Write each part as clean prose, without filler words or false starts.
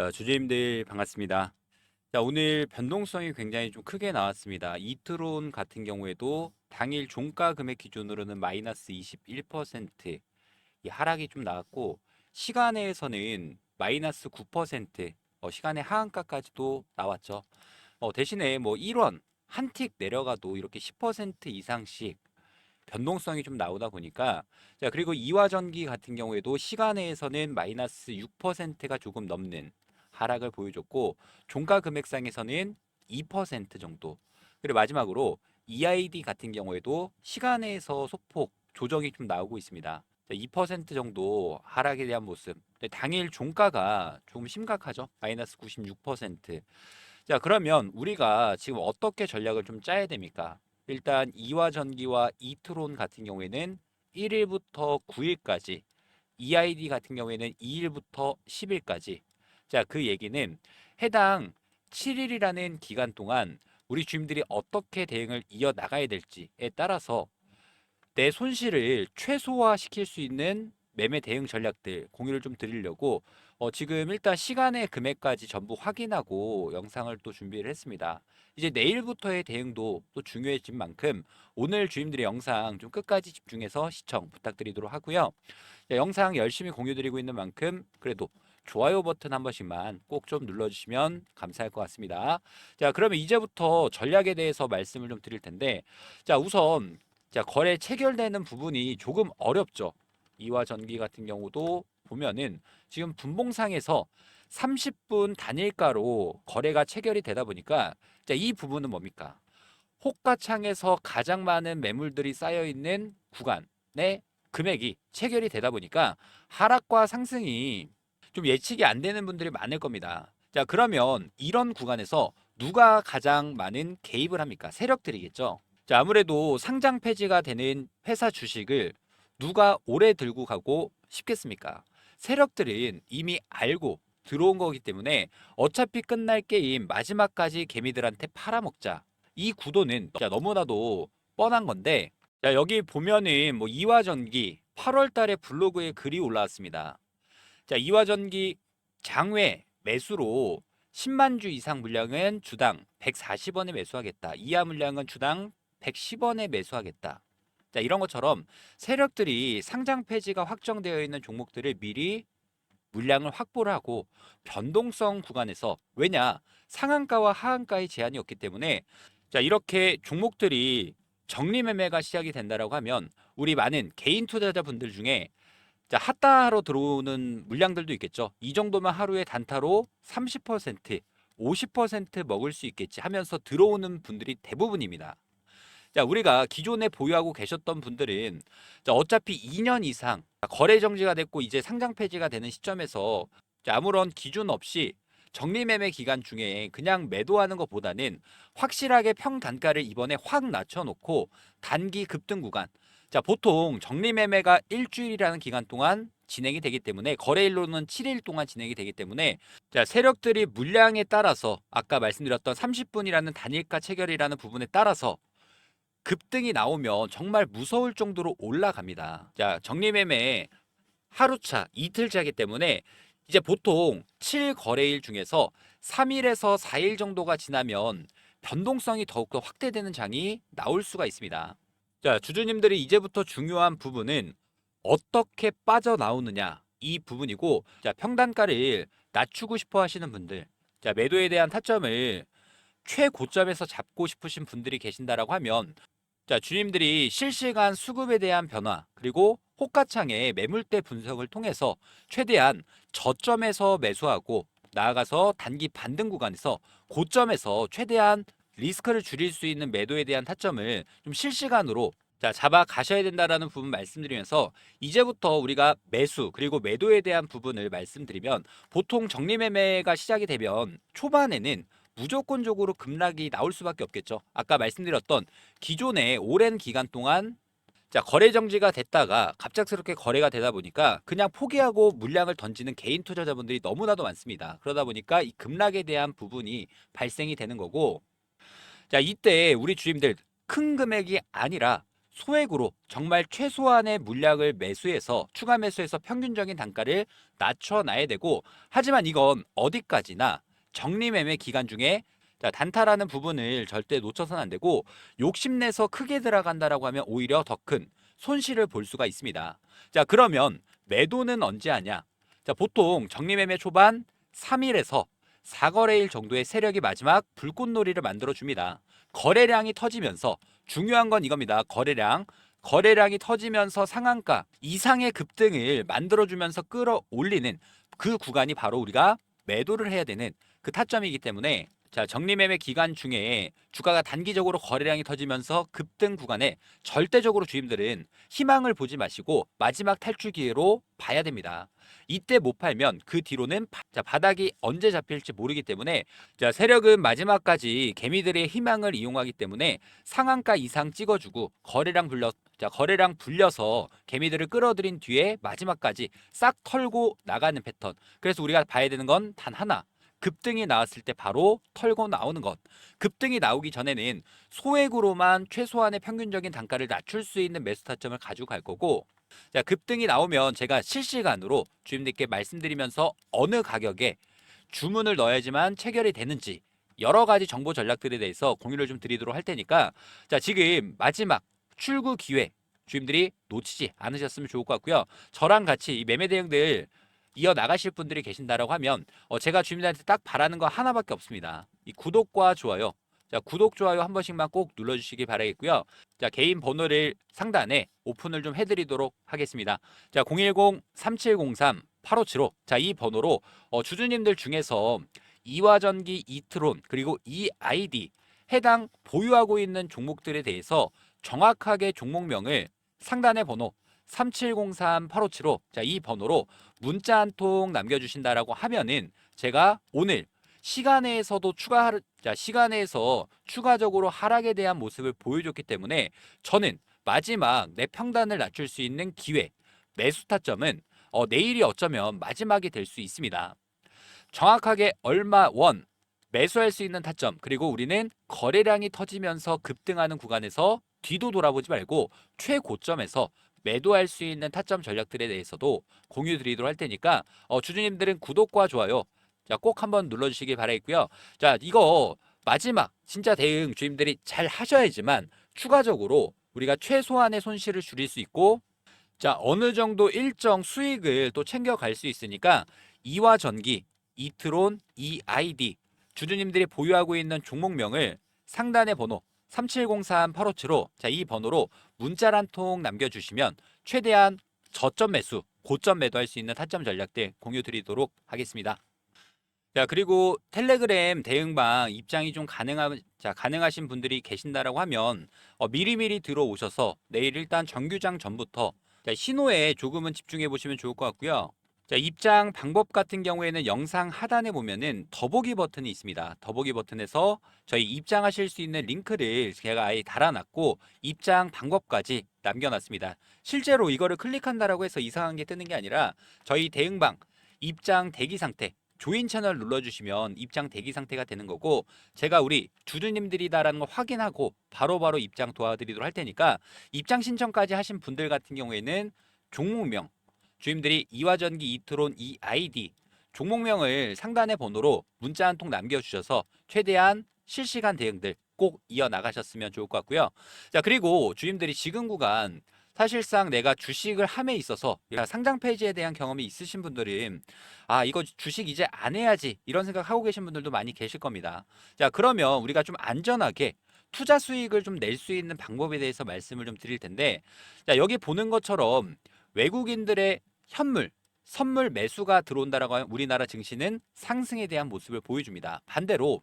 자, 주주님들 반갑습니다. 자, 오늘 변동성이 굉장히 좀 크게 나왔습니다. 이트론 같은 경우에도 당일 종가 금액 기준으로는 마이너스 21%, 이 하락이 좀 나왔고, 시간에서는 마이너스 9%, 시간의 하한가까지도 나왔죠. 대신에 뭐 1원 한 틱 내려가도 이렇게 10% 이상씩 변동성이 좀 나오다 보니까, 자, 그리고 이화전기 같은 경우에도 시간에서는 마이너스 6%가 조금 넘는 하락을 보여줬고, 종가 금액상에서는 2% 정도. 그리고 마지막으로 EID 같은 경우에도 시간에서 소폭 조정이 좀 나오고 있습니다. 2% 정도 하락에 대한 모습. 근데 당일 종가가 조금 심각하죠. 마이너스 96%. 자, 그러면 우리가 지금 어떻게 전략을 좀 짜야 됩니까? 일단 이화전기와 이트론 같은 경우에는 1일부터 9일까지, EID 같은 경우에는 2일부터 10일까지. 자, 그 얘기는 해당 7일이라는 기간 동안 우리 주임들이 어떻게 대응을 이어 나가야 될지에 따라서 내 손실을 최소화시킬 수 있는 매매 대응 전략들 공유를 좀 드리려고 지금 일단 시간의 금액까지 전부 확인하고 영상을 또 준비를 했습니다. 이제 내일부터의 대응도 또 중요해진 만큼 오늘 주임들의 영상 좀 끝까지 집중해서 시청 부탁드리도록 하고요. 자, 영상 열심히 공유드리고 있는 만큼 그래도 좋아요 버튼 한 번씩만 꼭 좀 눌러주시면 감사할 것 같습니다. 자, 그러면 이제부터 전략에 대해서 말씀을 좀 드릴 텐데, 자, 우선 자, 거래 체결되는 부분이 조금 어렵죠. 이와 전기 같은 경우도 보면은 지금 분봉상에서 30분 단일가로 거래가 체결이 되다 보니까, 자, 이 부분은 뭡니까? 호가창에서 가장 많은 매물들이 쌓여 있는 구간의 금액이 체결이 되다 보니까 하락과 상승이 좀 예측이 안 되는 분들이 많을 겁니다. 자, 그러면 이런 구간에서 누가 가장 많은 개입을 합니까? 세력들이겠죠. 자, 아무래도 상장 폐지가 되는 회사 주식을 누가 오래 들고 가고 싶겠습니까? 세력들은 이미 알고 들어온 거기 때문에 어차피 끝날 게임 마지막까지 개미들한테 팔아먹자. 이 구도는 너무나도 뻔한 건데, 자, 여기 보면은 뭐 이화전기 8월 달에 블로그에 글이 올라왔습니다. 자, 이화전기 장외 매수로 10만 주 이상 물량은 주당 140원에 매수하겠다. 이하 물량은 주당 110원에 매수하겠다. 자, 이런 것처럼 세력들이 상장 폐지가 확정되어 있는 종목들을 미리 물량을 확보를 하고 변동성 구간에서, 왜냐, 상한가와 하한가의 제한이 없기 때문에, 자, 이렇게 종목들이 정리 매매가 시작이 된다라고 하면 우리 많은 개인 투자자분들 중에, 자, 핫다로 들어오는 물량들도 있겠죠. 이 정도면 하루에 단타로 30%, 50% 먹을 수 있겠지 하면서 들어오는 분들이 대부분입니다. 자, 우리가 기존에 보유하고 계셨던 분들은, 자, 어차피 2년 이상 거래 정지가 됐고 이제 상장 폐지가 되는 시점에서, 자, 아무런 기준 없이 적리매매 기간 중에 그냥 매도하는 것보다는 확실하게 평단가를 이번에 확 낮춰놓고 단기 급등 구간, 자, 보통 적리매매가 일주일이라는 기간 동안 진행이 되기 때문에, 거래일로는 7일 동안 진행이 되기 때문에, 자, 세력들이 물량에 따라서 아까 말씀드렸던 30분이라는 단일가 체결이라는 부분에 따라서 급등이 나오면 정말 무서울 정도로 올라갑니다. 자, 정리매매 하루차, 이틀차이기 때문에 이제 보통 7거래일 중에서 3일에서 4일 정도가 지나면 변동성이 더욱더 확대되는 장이 나올 수가 있습니다. 자, 주주님들이 이제부터 중요한 부분은 어떻게 빠져나오느냐, 이 부분이고, 자, 평단가를 낮추고 싶어 하시는 분들, 자, 매도에 대한 타점을 최고점에서 잡고 싶으신 분들이 계신다라고 하면, 자, 주님들이 실시간 수급에 대한 변화, 그리고 호가창의 매물대 분석을 통해서 최대한 저점에서 매수하고 나아가서 단기 반등 구간에서 고점에서 최대한 리스크를 줄일 수 있는 매도에 대한 타점을 좀 실시간으로, 자, 잡아 가셔야 된다라는 부분 말씀드리면서, 이제부터 우리가 매수 그리고 매도에 대한 부분을 말씀드리면, 보통 정리매매가 시작이 되면 초반에는 무조건적으로 급락이 나올 수밖에 없겠죠. 아까 말씀드렸던 기존에 오랜 기간 동안, 자, 거래 정지가 됐다가 갑작스럽게 거래가 되다 보니까 그냥 포기하고 물량을 던지는 개인 투자자분들이 너무나도 많습니다. 그러다 보니까 이 급락에 대한 부분이 발생이 되는 거고, 자, 이때 우리 주임들 큰 금액이 아니라 소액으로 정말 최소한의 물량을 매수해서 추가 매수해서 평균적인 단가를 낮춰놔야 되고, 하지만 이건 어디까지나 적립매매 기간 중에 자, 단타라는 부분을 절대 놓쳐서는 안 되고, 욕심내서 크게 들어간다라고 하면 오히려 더 큰 손실을 볼 수가 있습니다. 자, 그러면 매도는 언제 하냐? 자, 보통 적립매매 초반 3일에서 4거래일 정도의 세력이 마지막 불꽃놀이를 만들어 줍니다. 거래량이 터지면서, 중요한 건 이겁니다. 거래량이 터지면서 상한가 이상의 급등을 만들어주면서 끌어올리는 그 구간이 바로 우리가 매도를 해야 되는 그 타점이기 때문에, 자, 적립매매 기간 중에 주가가 단기적으로 거래량이 터지면서 급등 구간에 절대적으로 주임들은 희망을 보지 마시고 마지막 탈출 기회로 봐야 됩니다. 이때 못 팔면 그 뒤로는 자, 바닥이 언제 잡힐지 모르기 때문에, 자, 세력은 마지막까지 개미들의 희망을 이용하기 때문에 상한가 이상 찍어주고 거래량 불려서 개미들을 끌어들인 뒤에 마지막까지 싹 털고 나가는 패턴. 그래서 우리가 봐야 되는 건 단 하나. 급등이 나왔을 때 바로 털고 나오는 것. 급등이 나오기 전에는 소액으로만 최소한의 평균적인 단가를 낮출 수 있는 매수 타점을 가지고 갈 거고, 자, 급등이 나오면 제가 실시간으로 주임님께 말씀드리면서 어느 가격에 주문을 넣어야지만 체결이 되는지 여러 가지 정보 전략들에 대해서 공유를 좀 드리도록 할 테니까, 자, 지금 마지막 출구 기회 주임들이 놓치지 않으셨으면 좋을 것 같고요. 저랑 같이 이 매매 대응들 이어 나가실 분들이 계신다라고 하면 제가 주임들한테 딱 바라는 거 하나밖에 없습니다. 이 구독과 좋아요. 자, 구독, 좋아요 한 번씩만 꼭 눌러주시기 바라겠고요. 자, 개인 번호를 상단에 오픈을 좀 해드리도록 하겠습니다. 자, 010-3703-8575. 자, 이 번호로 주주님들 중에서 이화전기, 이트론, 그리고 이아이디 해당 보유하고 있는 종목들에 대해서 정확하게 종목명을 상단의 번호 3703-8575. 자, 이 번호로 문자 한 통 남겨주신다라고 하면은 제가 오늘 시간에서 추가적으로 하락에 대한 모습을 보여줬기 때문에, 저는 마지막 내 평단을 낮출 수 있는 기회, 매수 타점은 내일이 어쩌면 마지막이 될 수 있습니다. 정확하게 얼마 원 매수할 수 있는 타점, 그리고 우리는 거래량이 터지면서 급등하는 구간에서 뒤도 돌아보지 말고 최고점에서 매도할 수 있는 타점 전략들에 대해서도 공유 드리도록 할 테니까 주주님들은 구독과 좋아요, 자, 꼭 한번 눌러주시기 바라겠고요. 자, 이거 마지막 진짜 대응 주임들이 잘 하셔야지만 추가적으로 우리가 최소한의 손실을 줄일 수 있고, 자, 어느 정도 일정 수익을 또 챙겨갈 수 있으니까 이화전기, 이트론, 이아이디 주주님들이 보유하고 있는 종목명을 상단의 번호 3703-8575, 자, 이 번호로 문자 한 통 남겨주시면 최대한 저점 매수, 고점 매도할 수 있는 타점 전략들 공유 드리도록 하겠습니다. 자, 그리고 텔레그램 대응방 입장이 좀 가능하신 분들이 계신다라고 하면 미리미리 들어오셔서 내일 일단 정규장 전부터, 자, 신호에 조금은 집중해 보시면 좋을 것 같고요. 자, 입장 방법 같은 경우에는 영상 하단에 보면은 더보기 버튼이 있습니다. 더보기 버튼에서 저희 입장하실 수 있는 링크를 제가 아예 달아놨고 입장 방법까지 남겨놨습니다. 실제로 이거를 클릭한다라고 해서 이상한 게 뜨는 게 아니라 저희 대응방 입장 대기 상태, 조인 채널 눌러주시면 입장 대기 상태가 되는 거고, 제가 우리 주주님들이다라는 거 확인하고 바로바로 입장 도와드리도록 할 테니까, 입장 신청까지 하신 분들 같은 경우에는 종목명 주임들이 이화전기, 이트론, 이아이디 종목명을 상단의 번호로 문자 한 통 남겨주셔서 최대한 실시간 대응들 꼭 이어나가셨으면 좋을 것 같고요. 자, 그리고 주임들이 지금 구간 사실상 내가 주식을 함에 있어서 상장 페이지에 대한 경험이 있으신 분들은 이거 주식 이제 안 해야지 이런 생각하고 계신 분들도 많이 계실 겁니다. 자, 그러면 우리가 좀 안전하게 투자 수익을 좀 낼 수 있는 방법에 대해서 말씀을 좀 드릴 텐데, 자, 여기 보는 것처럼 외국인들의 선물 매수가 들어온다라고 하면 우리나라 증시는 상승에 대한 모습을 보여줍니다. 반대로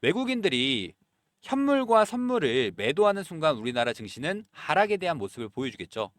외국인들이 현물과 선물을 매도하는 순간 우리나라 증시는 하락에 대한 모습을 보여주겠죠.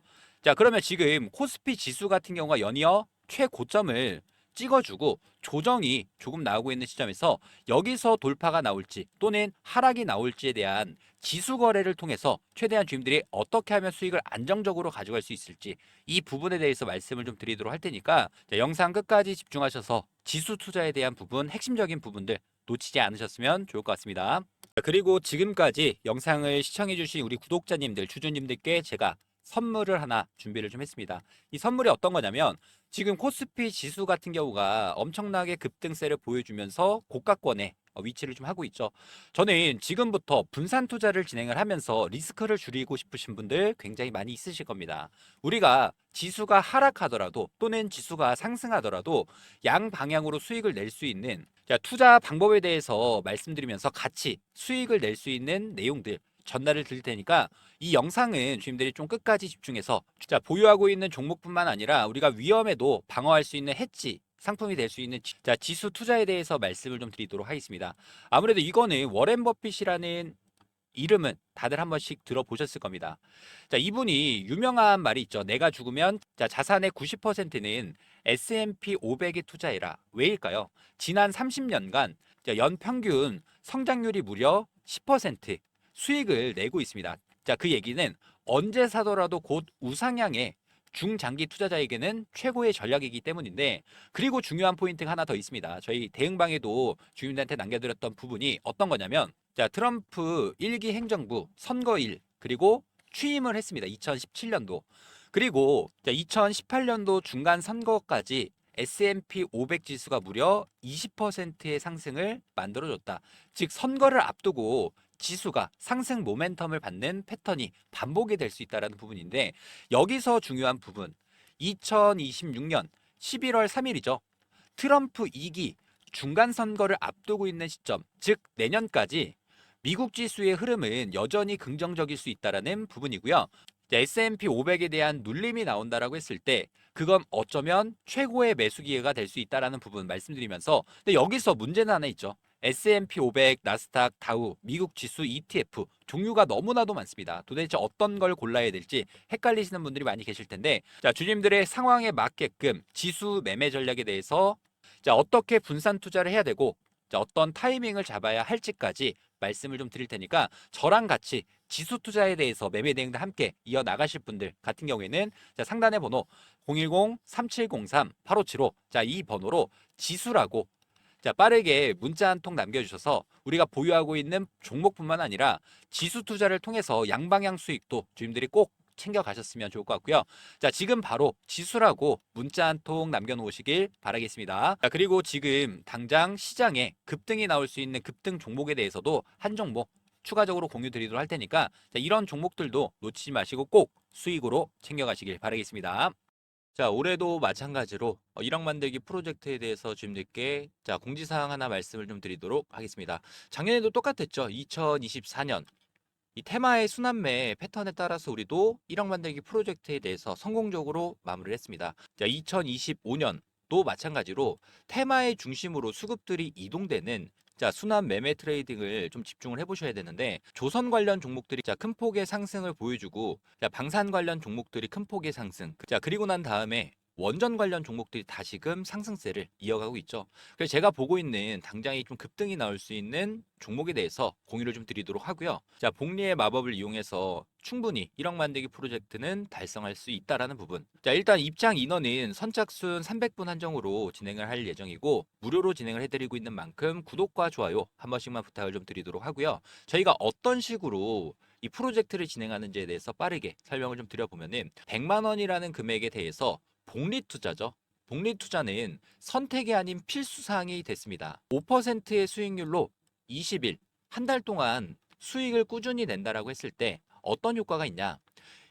자, 그러면 지금 코스피 지수 같은 경우가 연이어 최고점을 찍어주고 조정이 조금 나오고 있는 시점에서 여기서 돌파가 나올지 또는 하락이 나올지에 대한 지수 거래를 통해서 최대한 주임들이 어떻게 하면 수익을 안정적으로 가져갈 수 있을지 이 부분에 대해서 말씀을 좀 드리도록 할 테니까, 자, 영상 끝까지 집중하셔서 지수 투자에 대한 부분, 핵심적인 부분들 놓치지 않으셨으면 좋을 것 같습니다. 그리고 지금까지 영상을 시청해주신 우리 구독자님들, 주주님들께 제가 선물을 하나 준비를 좀 했습니다. 이 선물이 어떤 거냐면 지금 코스피 지수 같은 경우가 엄청나게 급등세를 보여주면서 고가권에 위치를 좀 하고 있죠. 저는 지금부터 분산 투자를 진행을 하면서 리스크를 줄이고 싶으신 분들 굉장히 많이 있으실 겁니다. 우리가 지수가 하락하더라도 또는 지수가 상승하더라도 양 방향으로 수익을 낼 수 있는 투자 방법에 대해서 말씀드리면서 같이 수익을 낼 수 있는 내용들 전달을 드릴 테니까 이 영상은 주님들이 좀 끝까지 집중해서 보유하고 있는 종목뿐만 아니라 우리가 위험에도 방어할 수 있는 해지 상품이 될 수 있는 지수 투자에 대해서 말씀을 좀 드리도록 하겠습니다. 아무래도 이거는 워렌 버핏이라는 이름은 다들 한 번씩 들어보셨을 겁니다. 이분이 유명한 말이 있죠. 내가 죽으면 자산의 90%는 S&P 500에 투자해라. 왜일까요? 지난 30년간 연평균 성장률이 무려 10% 수익을 내고 있습니다. 그 얘기는 언제 사더라도 곧 우상향의 중장기 투자자에게는 최고의 전략이기 때문인데, 그리고 중요한 포인트가 하나 더 있습니다. 저희 대응방에도 주민들한테 남겨드렸던 부분이 어떤 거냐면 트럼프 1기 행정부 선거일 그리고 취임을 했습니다. 2017년도. 그리고 2018년도 중간 선거까지 S&P 500 지수가 무려 20%의 상승을 만들어줬다. 즉 선거를 앞두고 지수가 상승 모멘텀을 받는 패턴이 반복이 될 수 있다는 부분인데, 여기서 중요한 부분 2026년 11월 3일이죠. 트럼프 2기 중간 선거를 앞두고 있는 시점, 즉 내년까지 미국 지수의 흐름은 여전히 긍정적일 수 있다라는 부분이고요. S&P 500에 대한 눌림이 나온다라고 했을 때 그건 어쩌면 최고의 매수 기회가 될 수 있다라는 부분 말씀드리면서, 근데 여기서 문제는 하나 있죠. S&P 500, 나스닥, 다우, 미국 지수 ETF 종류가 너무나도 많습니다. 도대체 어떤 걸 골라야 될지 헷갈리시는 분들이 많이 계실 텐데, 주님들의 상황에 맞게끔 지수 매매 전략에 대해서 어떻게 분산 투자를 해야 되고 어떤 타이밍을 잡아야 할지까지 말씀을 좀 드릴 테니까 저랑 같이 지수 투자에 대해서 매매 대응도 함께 이어 나가실 분들 같은 경우에는 상단의 번호 010-3703-8575 이 번호로 지수라고 빠르게 문자 한 통 남겨주셔서 우리가 보유하고 있는 종목뿐만 아니라 지수 투자를 통해서 양방향 수익도 주님들이 꼭 챙겨 가셨으면 좋을 것 같고요. 지금 바로 지수라고 문자 한 통 남겨놓으시길 바라겠습니다. 그리고 지금 당장 시장에 급등이 나올 수 있는 급등 종목에 대해서도 한 종목 추가적으로 공유 드리도록 할 테니까 이런 종목들도 놓치지 마시고 꼭 수익으로 챙겨가시길 바라겠습니다. 올해도 마찬가지로 1억 만들기 프로젝트에 대해서 주님들께 공지사항 하나 말씀을 좀 드리도록 하겠습니다. 작년에도 똑같았죠. 2024년 이 테마의 순환매 패턴에 따라서 우리도 1억 만들기 프로젝트에 대해서 성공적으로 마무리를 했습니다. 2025년도 마찬가지로 테마의 중심으로 수급들이 이동되는 순환 매매 트레이딩을 좀 집중을 해보셔야 되는데, 조선 관련 종목들이 큰 폭의 상승을 보여주고 방산 관련 종목들이 큰 폭의 상승, 그리고 난 다음에 원전 관련 종목들이 다시금 상승세를 이어가고 있죠. 그래서 제가 보고 있는 당장이 좀 급등이 나올 수 있는 종목에 대해서 공유를 좀 드리도록 하고요. 복리의 마법을 이용해서 충분히 1억 만들기 프로젝트는 달성할 수 있다라는 부분. 일단 입장 인원은 선착순 300분 한정으로 진행을 할 예정이고 무료로 진행을 해드리고 있는 만큼 구독과 좋아요 한 번씩만 부탁을 좀 드리도록 하고요. 저희가 어떤 식으로 이 프로젝트를 진행하는지에 대해서 빠르게 설명을 좀 드려보면은 100만 원이라는 금액에 대해서 복리 투자죠. 복리 투자는 선택이 아닌 필수 사항이 됐습니다. 5%의 수익률로 20일, 한 달 동안 수익을 꾸준히 낸다라고 했을 때 어떤 효과가 있냐?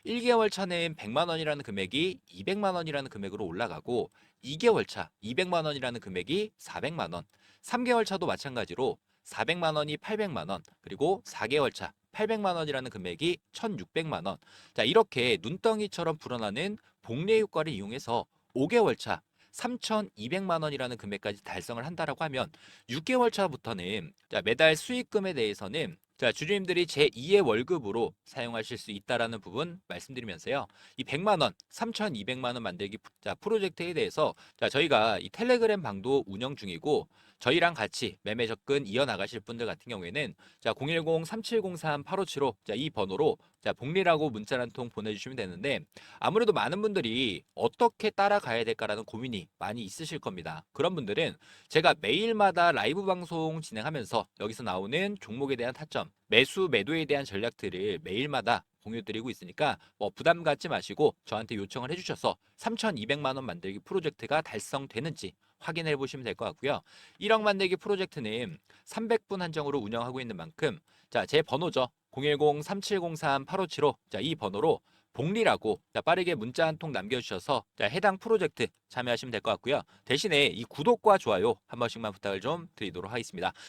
1개월 차는 100만 원이라는 금액이 200만 원이라는 금액으로 올라가고 2개월 차 200만 원이라는 금액이 400만 원, 3개월 차도 마찬가지로 400만 원이 800만 원, 그리고 4개월 차 800만 원이라는 금액이 1600만 원. 이렇게 눈덩이처럼 불어나는 복리 효과를 이용해서 5개월 차 3,200만 원이라는 금액까지 달성을 한다라고 하면 6개월 차부터는 매달 수익금에 대해서는 주주님들이 제2의 월급으로 사용하실 수 있다라는 부분 말씀드리면서요. 이 100만 원, 3,200만 원 만들기 프로젝트에 대해서 저희가 이 텔레그램 방도 운영 중이고 저희랑 같이 매매 접근 이어나가실 분들 같은 경우에는 자, 010-3703-8575 자, 이 번호로 자, 복리라고 문자 한 통 보내주시면 되는데 아무래도 많은 분들이 어떻게 따라가야 될까라는 고민이 많이 있으실 겁니다. 그런 분들은 제가 매일마다 라이브 방송 진행하면서 여기서 나오는 종목에 대한 타점, 매수, 매도에 대한 전략들을 매일마다 공유드리고 있으니까 뭐 부담 갖지 마시고 저한테 요청을 해주셔서 3,200만 원 만들기 프로젝트가 달성되는지 확인해 보시면 될 것 같고요. 1억 만들기 프로젝트는 300분 한정으로 운영하고 있는 만큼 자, 제 번호죠. 010-3703-8575 자, 이 번호로 복리라고 자, 빠르게 문자 한 통 남겨주셔서 자, 해당 프로젝트 참여하시면 될 것 같고요. 대신에 이 구독과 좋아요 한 번씩만 부탁을 좀 드리도록 하겠습니다.